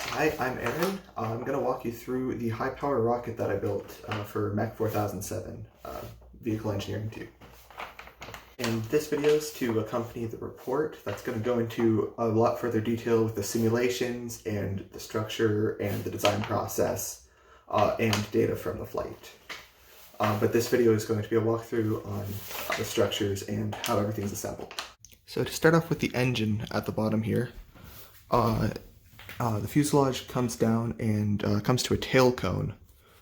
Hi, I'm Aaron. I'm going to walk you through the high-power rocket that I built for MECH4007 vehicle engineering 2. And this video is to accompany the report that's going to go into a lot further detail with the simulations and the structure and the design process and data from the flight. But this video is going to be a walkthrough on the structures and how everything's assembled. So to start off with the engine at the bottom here, the fuselage comes down and comes to a tail cone,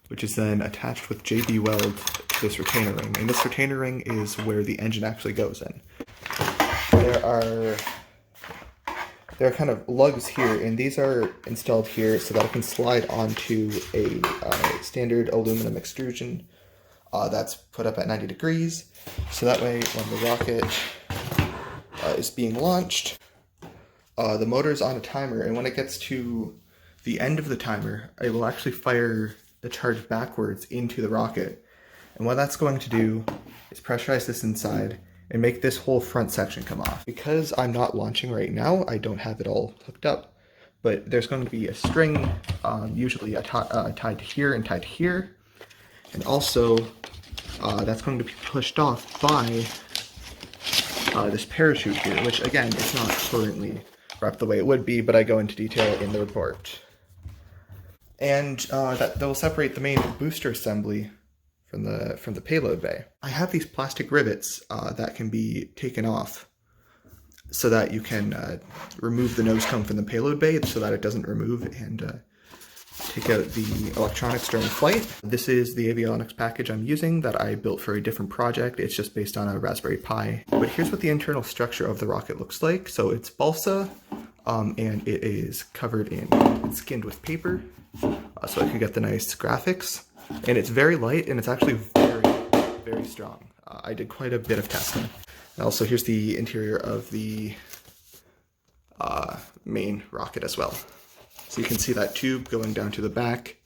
which is then attached with JB weld to this retainer ring. And this retainer ring is where the engine actually goes in. There are kind of lugs here, and these are installed here so that it can slide onto a standard aluminum extrusion that's put up at 90 degrees. So that way, when the rocket is being launched, the motor is on a timer, and when it gets to the end of the timer, it will actually fire the charge backwards into the rocket. And what that's going to do is pressurize this inside and make this whole front section come off. Because I'm not launching right now, I don't have it all hooked up, but there's going to be a string, usually tied here and tied here, and also that's going to be pushed off by this parachute here, which again is not currently wrapped the way it would be, but I go into detail in the report. And that will separate the main booster assembly from the payload bay. I have these plastic rivets that can be taken off so that you can remove the nose cone from the payload bay so that it doesn't remove and take out the electronics during flight. This is the Avionics package I'm using that I built for a different project. It's just based on a Raspberry Pi. But here's what the internal structure of the rocket looks like. So it's balsa, and it is covered in, it's skinned with paper, so I can get the nice graphics. And it's very light, and it's actually very, very strong. I did quite a bit of testing. And also, here's the interior of the main rocket as well. So you can see that tube going down to the back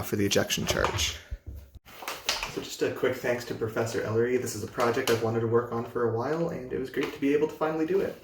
for the ejection charge. So just a quick thanks to Professor Ellery. This is a project I've wanted to work on for a while, and it was great to be able to finally do it.